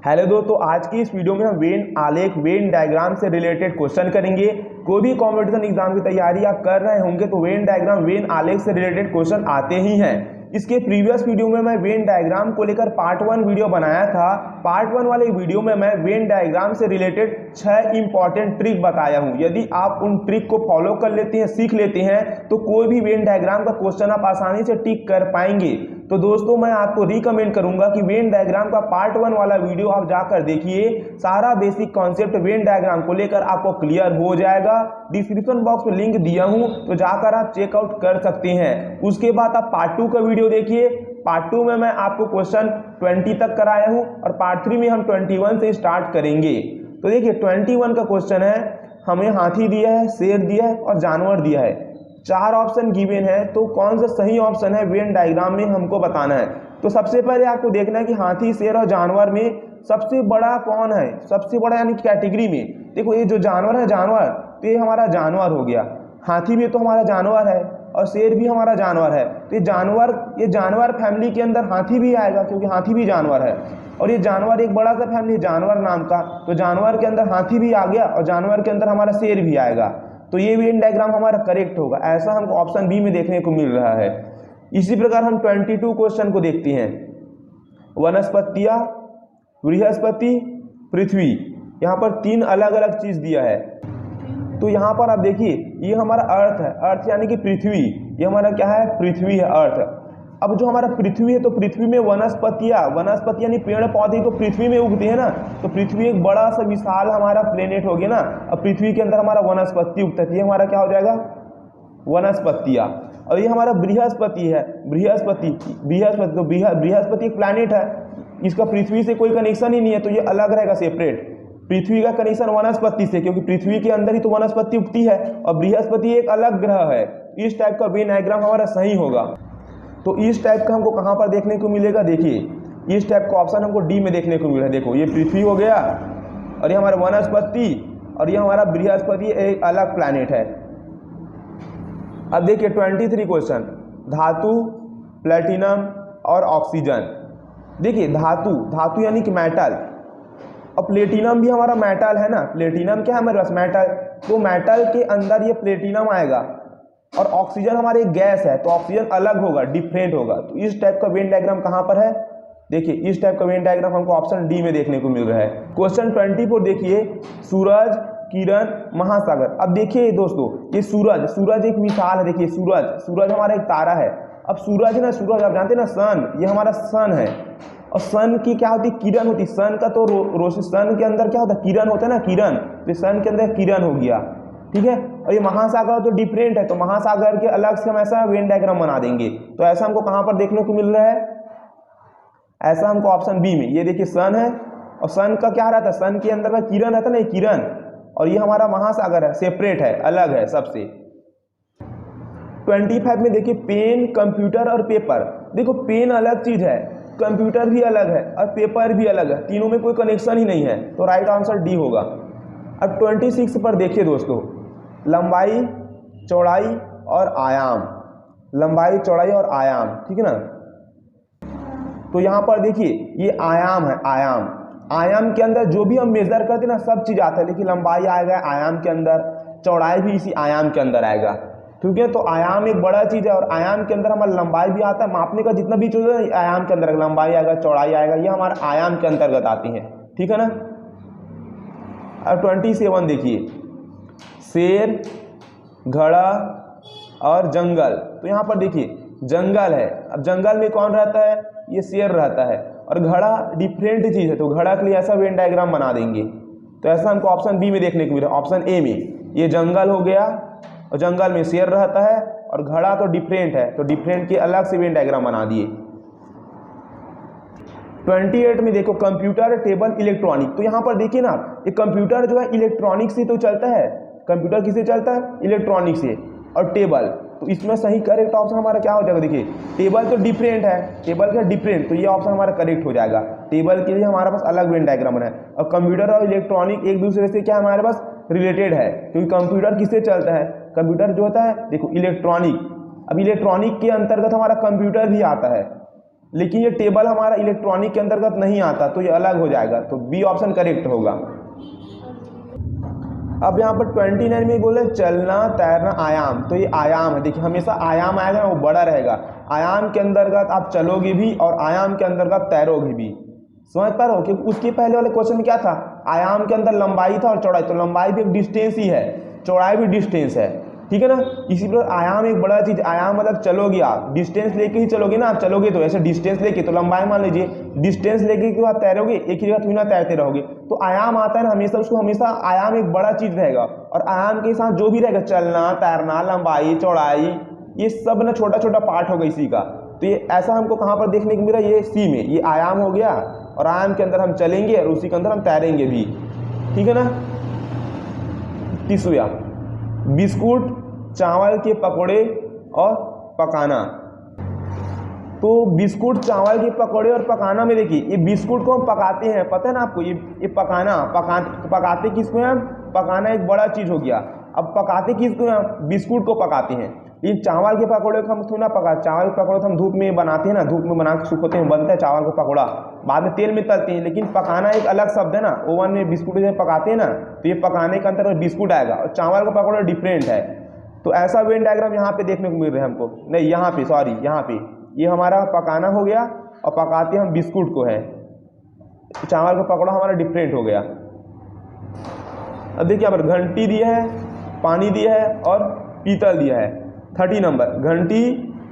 Hello दोस्तों, आज की इस वीडियो में हम वेन आलेख वेन डायग्राम से रिलेटेड क्वेश्चन करेंगे। कोई भी कॉम्पिटिशन एग्जाम की तैयारी आप कर रहे होंगे तो वेन डायग्राम वेन आलेख से रिलेटेड क्वेश्चन आते ही हैं। इसके प्रीवियस वीडियो में मैं वेन डायग्राम को लेकर पार्ट 1 वीडियो बनाया था। पार्ट 1 वाले वीडियो में मैं वेन डायग्राम से रिलेटेड 6 इंपॉर्टेंट ट्रिक बताया हूं। यदि आप उन ट्रिक को फॉलो कर लेते हैं, सीख लेते हैं, तो कोई भी वेन डायग्राम का क्वेश्चन आप आसानी से टिक कर पाएंगे। तो दोस्तों, मैं आपको रिकमेंड करूंगा कि वेन डायग्राम का पार्ट 1 वाला वीडियो आप जाकर देखिए। सारा बेसिक कॉन्सेप्ट वेन डायग्राम को लेकर आपको क्लियर हो जाएगा। डिस्क्रिप्शन बॉक्स में लिंक दिया हूं, तो जाकर आप चेकआउट कर सकते हैं। उसके बाद आप पार्ट 2 का वीडियो देखिए। पार्ट 2 में मैं आपको क्वेश्चन 20 तक कराया हूं और पार्ट 3 में हम 21 से स्टार्ट करेंगे। तो देखिए 21 का क्वेश्चन है, हमें हाथी दिया है, शेर दिया है और जानवर दिया है। 4 ऑप्शन गिवन है, तो कौन सा सही ऑप्शन है वेन डायग्राम में हमको बताना है। तो सबसे पहले आपको देखना है कि हाथी, शेर और जानवर में सबसे बड़ा कौन है। सबसे बड़ा यानी कैटेगरी में देखो, ये जो जानवर है, जानवर तो ये हमारा जानवर हो गया। हाथी भी तो हमारा जानवर है और शेर भी हमारा जानवर है। तो ये जानवर फैमिली के अंदर हाथी भी आएगा, क्योंकि हाथी भी जानवर है। और ये जानवर एक बड़ा सा फैमिली जानवर नाम का, तो जानवर के अंदर हाथी भी आ गया और जानवर के अंदर हमारा शेर भी आएगा। तो ये वेन डायग्राम हमारा करेक्ट होगा। ऐसा हमको ऑप्शन बी में देखने को मिल रहा है। इसी प्रकार हम 22 क्वेश्चन को देखते हैं। वनस्पतियां, बृहस्पति, पृथ्वी, यहाँ पर 3 अलग अलग चीज दिया है। तो यहाँ पर आप देखिए, ये हमारा अर्थ है, अर्थ यानी कि पृथ्वी। ये हमारा क्या है? पृथ्वी है, अर्थ। अब जो हमारा पृथ्वी है, तो पृथ्वी में वनस्पति यानी पेड़ पौधे तो पृथ्वी में उगते हैं ना। तो पृथ्वी एक बड़ा सा विशाल हमारा प्लेनेट हो गया ना। अब पृथ्वी के अंदर हमारा वनस्पति उगता है, ये हमारा क्या हो जाएगा? वनस्पतियां। और ये हमारा बृहस्पति है, बृहस्पति तो बृहस्पति एक प्लैनेट है, इसका पृथ्वी से कोई कनेक्शन ही नहीं है, तो ये अलग रहेगा, सेपरेट। पृथ्वी का कनेक्शन वनस्पति से, क्योंकि पृथ्वी के अंदर ही तो वनस्पति उगती है और बृहस्पति एक अलग ग्रह है। इस टाइप का वेन डायग्राम हमारा सही होगा। तो इस टाइप का हमको कहां पर देखने को मिलेगा? देखिए इस टाइप का ऑप्शन हमको डी में देखने को मिल रहा है। देखो, ये पृथ्वी हो गया और ये हमारा वनस्पति और ये हमारा बृहस्पति एक अलग प्लैनेट है। अब देखिए 23 क्वेश्चन, धातु, प्लेटिनम और ऑक्सीजन। देखिए धातु यानी कि मेटल, और प्लेटिनम भी हमारा मेटल है ना। प्लेटिनम क्या है हमारे पास? मेटल। तो मेटल के अंदर ये प्लेटिनम आएगा। और ऑक्सीजन हमारी एक गैस है, तो ऑक्सीजन अलग होगा, डिफरेंट होगा। तो इस टाइप का वेन डायग्राम कहां पर है? देखिए इस टाइप का वेन डायग्राम हमको ऑप्शन डी में देखने को मिल रहा है। क्वेश्चन 24 देखिए, सूरज, किरण, महासागर। अब देखिए दोस्तों, ये सूरज एक मिसाल है। देखिए सूरज हमारा एक तारा है। अब सूरज आप जानते हैं ना, सन, ये हमारा सन है। और सन की क्या होती है? किरण होती है। सन का तो रोशनी, सन के अंदर क्या होता है? किरण होता है ना, किरण। तो सन के अंदर किरण हो गया, ठीक है। और ये महासागर तो डिफरेंट है, तो महासागर के अलग से हम ऐसा वेन डायग्राम बना देंगे। तो ऐसा हमको कहां पर देखने को मिल रहा है? ऐसा हमको ऑप्शन बी में। ये देखिए सन है और सन का क्या रहता है? सन के अंदर में किरण रहता है ना, किरण। और ये हमारा महासागर है, सेपरेट है, अलग है सबसे। 25 में देखिए, पेन, कंप्यूटर और पेपर। देखो पेन अलग चीज है, कंप्यूटर भी अलग है और पेपर भी अलग है, तीनों में कोई कनेक्शन ही नहीं है। तो राइट आंसर डी होगा। अब 26 पर देखिए दोस्तों, लंबाई, चौड़ाई और आयाम। लंबाई, चौड़ाई और आयाम, ठीक है ना। तो यहां पर देखिए ये आयाम है, आयाम के अंदर जो भी हम मेजर करते हैं ना, सब चीज आता है। लेकिन लंबाई आएगा आयाम के अंदर, चौड़ाई भी इसी आयाम के अंदर आएगा, ठीक है। तो आयाम एक बड़ा चीज है और आयाम के अंदर हमारा लंबाई भी आता है। मापने का जितना भी चीज है आयाम के अंदर, लंबाई आएगा, चौड़ाई आएगा, ये हमारा आयाम के अंतर्गत आती है, ठीक है ना। अब 27 देखिए, शेर, घड़ा और जंगल। तो यहाँ पर देखिए जंगल है। अब जंगल में कौन रहता है? ये शेर रहता है। और घड़ा डिफरेंट चीज है, तो घड़ा के लिए ऐसा वेन डायग्राम बना देंगे। तो ऐसा हमको ऑप्शन बी में देखने को मिला। ऑप्शन ए में ये जंगल हो गया और जंगल में शेर रहता है और घड़ा तो डिफरेंट है, तो डिफरेंट के अलग से वेन डायग्राम बना दिए। 28 में देखो, कंप्यूटर, टेबल, इलेक्ट्रॉनिक। तो यहाँ पर देखिए ना, ये कंप्यूटर जो है इलेक्ट्रॉनिक से तो चलता है। कंप्यूटर किससे चलता है? इलेक्ट्रॉनिक से। और टेबल, तो इसमें सही करेक्ट ऑप्शन हमारा क्या हो जाएगा? देखिए टेबल तो डिफरेंट है, टेबल का डिफरेंट, तो ये ऑप्शन हमारा करेक्ट हो जाएगा। टेबल के लिए हमारे पास अलग वेन डायग्राम है। और कंप्यूटर और इलेक्ट्रॉनिक एक दूसरे से क्या हमारे पास रिलेटेड है, क्योंकि कंप्यूटर किससे चलता है? कंप्यूटर जो होता है देखो इलेक्ट्रॉनिक। अब इलेक्ट्रॉनिक के अंतर्गत हमारा कंप्यूटर भी आता है। लेकिन ये टेबल हमारा इलेक्ट्रॉनिक के अंतर्गत नहीं आता, तो ये अलग हो जाएगा, तो बी ऑप्शन करेक्ट होगा। अब यहाँ पर 29 में बोले चलना तैरना आयाम, तो ये आयाम है। देखिए हमेशा आयाम आएगा वो बड़ा रहेगा, आयाम के अंतर्गत आप चलोगे भी और आयाम के अंतर्गत तैरोगे भी, समझ पा रहे हो? क्योंकि उसके पहले वाले क्वेश्चन में क्या था, आयाम के अंदर लंबाई था और चौड़ाई, तो लंबाई भी एक डिस्टेंस ही है, चौड़ाई भी डिस्टेंस है, ठीक है ना। इसी प्रकार आयाम एक बड़ा चीज, आयाम मतलब चलोगे आप, डिस्टेंस लेके ही चलोगे ना, आप चलोगे तो ऐसे डिस्टेंस लेके, तो लंबाई मान लीजिए, डिस्टेंस लेके क्यों आप तैरोगे, एक ही जगह थोड़ी ना तैरते रहोगे, तो आयाम आता है ना हमेशा, उसको हमेशा आयाम एक बड़ा चीज रहेगा, और आयाम के साथ जो भी रहेगा, चलना तैरना लंबाई चौड़ाई, ये सब ना छोटा छोटा पार्ट होगा इसी का। तो ये ऐसा हमको कहाँ पर देखने को मिला, ये सी में, ये आयाम हो गया, और आयाम के अंदर हम चलेंगे और उसी के अंदर हम तैरेंगे भी, ठीक है ना। 30वां, बिस्कुट चावल के पकौड़े और पकाना। तो बिस्कुट चावल के पकौड़े और पकाना में देखिए, ये बिस्कुट को हम पकाते हैं, पता है ना आपको, ये पकाते किसको हैं हम, पकाना एक बड़ा चीज हो गया। अब पकाते किसको हैं हम, बिस्कुट को पकाते हैं। लेकिन चावल के पकौड़े को हम थोड़ी ना पका, चावल के पकौड़े तो हम धूप में बनाते हैं ना, धूप में बना के सुखाते हैं, बनता है चावल का पकौड़ा, बाद में तेल में तलते हैं। लेकिन पकाना एक अलग शब्द है ना, ओवन में बिस्कुट जब पकाते हैं ना, तो ये पकाने के अंतर्गत बिस्कुट आएगा, और चावल का पकौड़ा डिफरेंट है। तो ऐसा वेन डायग्राम यहाँ पे देखने को मिल रहा है हमको, नहीं यहाँ पे, सॉरी यहाँ पे, ये हमारा पकाना हो गया, और पकाते हम बिस्कुट को है, चावल का पकौड़ा हमारा डिफरेंट हो गया। अब देखिए यहाँ पर घंटी दिया है, पानी दिया है और पीतल दिया है। 30 नंबर, घंटी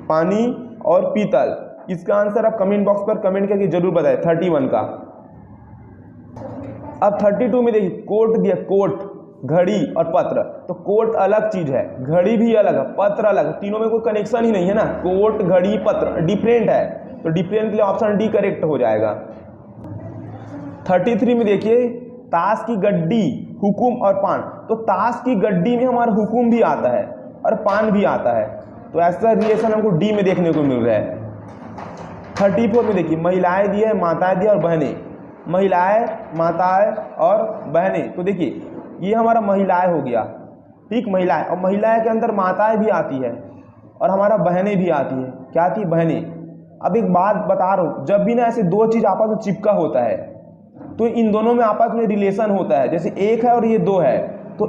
पानी और पीतल, इसका आंसर आप कमेंट बॉक्स पर कमेंट करके जरूर बताएं 31 का। अब 32 में देखिए कोट दिया, कोट घड़ी और पत्र, तो कोट अलग चीज है, घड़ी भी अलग है, पत्र अलग है, तीनों में कोई कनेक्शन ही नहीं है ना, कोट घड़ी पत्र डिफरेंट है, तो डिफरेंट के लिए ऑप्शन डी करेक्ट हो जाएगा। 33 में देखिए ताश की गड्डी, हुकुम और पान, तो ताश की गड्डी में हमारा हुकुम भी आता है और पान भी आता है, तो ऐसा रिलेशन हमको डी में देखने को मिल रहा है। 34 में देखिए महिलाएं दी है, माताएं दी और बहनें, महिलाएं माताएं और बहनें, तो देखिए ये हमारा महिलाएं हो गया, ठीक, महिलाएं, और महिलाएं के अंदर माताएं भी आती है और हमारा बहनें भी आती है, क्या आती है, बहनें। अब एक बात बता रहा हूँ, जब भी ना ऐसे दो चीज आपस में चिपका होता है, तो इन दोनों में आपस में रिलेशन होता है, जैसे एक है और ये दो है, तो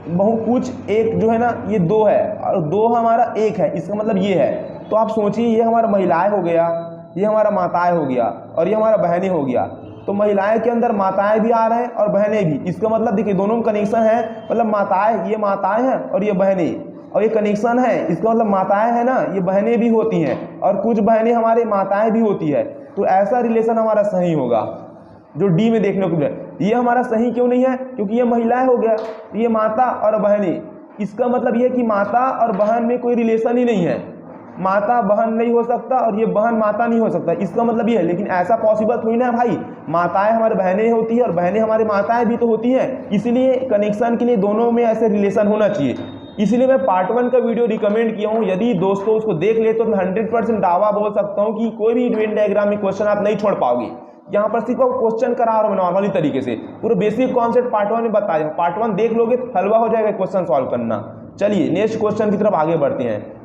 बहु कुछ एक जो है ना ये दो है और दो हमारा एक है, इसका मतलब ये है। तो आप सोचिए ये हमारा महिलाएं हो गया, ये हमारा माताएं हो गया और ये हमारा बहनें हो गया, तो महिलाएं के अंदर माताएं भी आ रहे हैं और बहनें भी, इसका मतलब देखिए दोनों में कनेक्शन है, मतलब माताएं, ये माताएं हैं और ये बहनें, और ये कनेक्शन है, इसका मतलब माताएं हैं ना, ये बहनें भी होती हैं और कुछ बहनें हमारे माताएं भी होती है, तो ऐसा रिलेशन हमारा सही होगा जो डी में देखने को मिला। ये हमारा सही क्यों नहीं है, क्योंकि ये महिलाएं हो गया, ये माता और बहनें, इसका मतलब ये कि माता और बहन में कोई रिलेशन ही नहीं है, माता बहन नहीं हो सकता और ये बहन माता नहीं हो सकता, इसका मतलब ये है। लेकिन ऐसा पॉसिबल थोड़ी ना है भाई, माताएं हमारे बहनें होती है और बहनें हमारे माताएं भी तो होती हैं, इसीलिए कनेक्शन के लिए दोनों में ऐसे रिलेशन होना चाहिए, इसलिए मैं पार्ट 1 का वीडियो रिकमेंड किया हूँ। यदि दोस्तों उसको देख ले तो मैं 100% दावा बोल सकता हूँ कि कोई भी वेन डायग्राम में क्वेश्चन आप नहीं छोड़ पाओगे। यहाँ पर सिर्फ क्वेश्चन करा रहा हूँ नॉर्मली तरीके से, पूरे बेसिक कॉन्सेप्ट पार्ट 1 में बताया, पार्ट 1 देख लोगे तो हलवा हो जाएगा क्वेश्चन सॉल्व करना। चलिए नेक्स्ट क्वेश्चन की तरफ आगे बढ़ते हैं।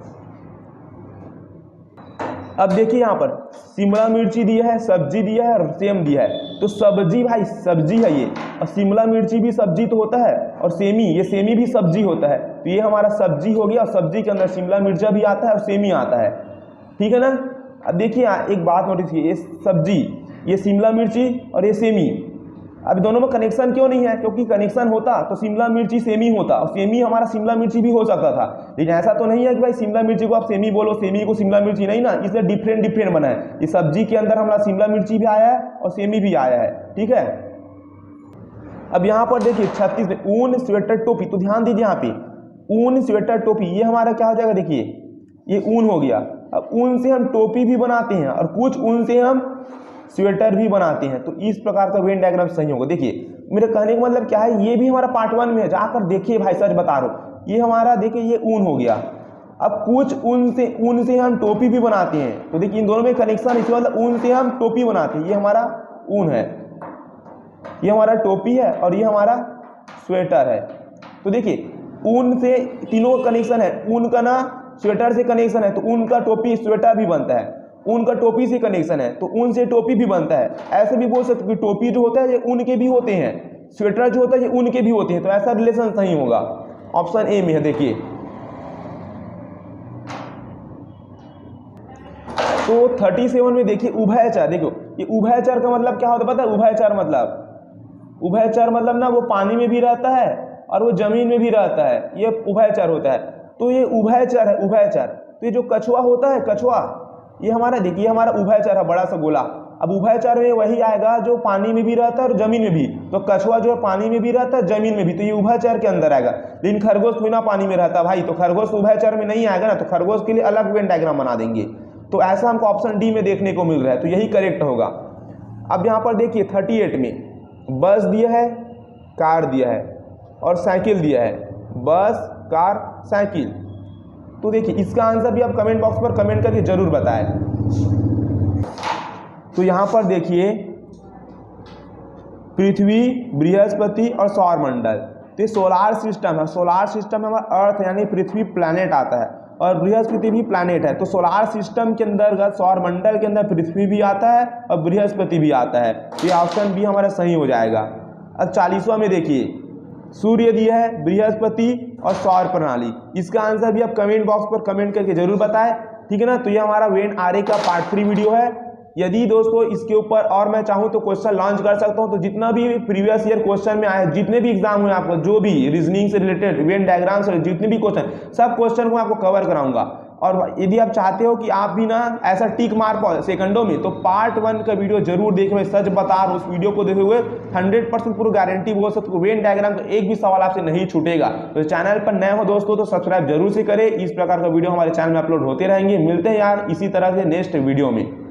अब देखिए यहाँ पर शिमला मिर्ची दिया है, सब्जी दिया है और सेम दिया है, तो सब्जी भाई सब्जी है ये, और शिमला मिर्ची भी सब्जी तो होता है, और सेमी, ये सेमी भी सब्जी होता है, तो ये हमारा सब्जी हो गया, और सब्जी के अंदर शिमला मिर्चा भी आता है और सेमी आता है, ठीक है ना। अब देखिए एक बात नोटिस कीजिए, ये सब्जी, ये शिमला मिर्ची और ये सेमी, अब दोनों में कनेक्शन क्यों नहीं है, क्योंकि कनेक्शन होता तो शिमला मिर्ची सेमी होता और सेमी हमारा शिमला मिर्ची भी हो सकता था, लेकिन ऐसा तो नहीं है कि भाई शिमला मिर्ची को आप सेमी बोलो, सेमी को शिमला मिर्ची नहीं ना, इसलिए डिफरेंट बना है। ये सब्जी के अंदर हमारा शिमला मिर्ची भी आया है और सेमी भी आया है, ठीक है। अब यहाँ पर देखिए 36 में ऊन स्वेटर टोपी, तो ध्यान दीजिए यहाँ पे ऊन स्वेटर टोपी, ये हमारा क्या हो जाएगा, देखिए ये ऊन हो गया। अब ऊन से हम टोपी भी बनाते हैं और कुछ ऊन से हम स्वेटर भी बनाते हैं, तो इस प्रकार का वेन डायग्राम सही होगा। देखिए मेरे कहने का मतलब क्या है, ये भी हमारा पार्ट 1 में है, जाकर देखिए भाई, सच बता रहा हूँ, ये हमारा देखिए ये ऊन हो गया। अब कुछ ऊन से हम टोपी भी बनाते हैं, तो देखिए इन दोनों में कनेक्शन, इसका मतलब ऊन से हम टोपी बनाते हैं, ये हमारा ऊन है, ये हमारा टोपी है और ये हमारा स्वेटर है। तो देखिए ऊन से तीनों का कनेक्शन है, ऊन का ना स्वेटर से कनेक्शन है, तो ऊन का टोपी स्वेटर भी बनता है। ऊन का टोपी से कनेक्शन है तो ऊन से टोपी भी बनता है। ऐसे भी बोल सकते हो कि टोपी जो होता है ये ऊन के भी होते हैं, स्वेटर जो होता है ये ऊन के भी होते हैं, तो ऐसा रिलेशन सही होगा, ऑप्शन ए में है। देखिए तो 37 में देखिए उभयचर, देखो ये उभयचर का मतलब क्या होता है पता है? उभयचर मतलब ना वो पानी में भी रहता है और वो जमीन में भी रहता है, ये उभयचर होता है। तो ये उभयचर है, उभयचर। तो ये जो कछुआ होता है, कछुआ, ये हमारा देखिए हमारा उभयचर है, बड़ा सा गोला। अब उभयचर में वही आएगा जो पानी में भी रहता है और जमीन में भी, तो कछुआ जो है पानी में भी रहता है जमीन में भी, तो ये उभयचर के अंदर आएगा। लेकिन खरगोश थोड़ी ना पानी में रहता भाई, तो खरगोश उभयचर में नहीं आएगा ना, तो खरगोश के लिए अलग वेन डायग्राम बना देंगे। तो ऐसा हमको ऑप्शन डी में देखने को मिल रहा है, तो यही करेक्ट होगा। अब यहाँ पर देखिए 38 में बस दिया है, कार दिया है और साइकिल दिया है, बस कार साइकिल। तो देखिए इसका आंसर भी आप कमेंट बॉक्स पर कमेंट करके जरूर बताएं। तो यहाँ पर देखिए पृथ्वी, बृहस्पति और सौरमंडल, तो ये सोलार सिस्टम है। सोलार सिस्टम में हमारा अर्थ यानी पृथ्वी प्लैनेट आता है और बृहस्पति भी प्लैनेट है। तो सोलार सिस्टम के अंतर्गत सौरमंडल के अंदर पृथ्वी भी आता है और बृहस्पति भी आता है, तो ये ऑप्शन भी हमारा सही हो जाएगा। अब 40वां में देखिए सूर्य दिया है, बृहस्पति और सौर प्रणाली, इसका आंसर भी आप कमेंट बॉक्स पर कमेंट करके जरूर बताएं, ठीक है ना। तो ये हमारा वेन आरेख का पार्ट 3 वीडियो है। यदि दोस्तों इसके ऊपर और मैं चाहूँ तो क्वेश्चन लॉन्च कर सकता हूँ, तो जितना भी प्रीवियस ईयर क्वेश्चन में आए, जितने भी एग्जाम हुए आपको, जो भी रीजनिंग से रिलेटेड, वेन डायग्राम से जितने भी क्वेश्चन, सब क्वेश्चन को आपको कवर कराऊंगा। और यदि आप चाहते हो कि आप भी ना ऐसा टिक मार पाओ सेकंडों में, तो पार्ट 1 का वीडियो जरूर देखो। सच बता रहा हूं, उस वीडियो को देखे हुए 100% पूरी गारंटी बोल सकते हो वेन डायग्राम का एक भी सवाल आपसे नहीं छूटेगा। तो चैनल पर नए हो दोस्तों तो सब्सक्राइब जरूर से करें। इस प्रकार का वीडियो हमारे चैनल में अपलोड होते रहेंगे। मिलते हैं यार इसी तरह से नेक्स्ट वीडियो में।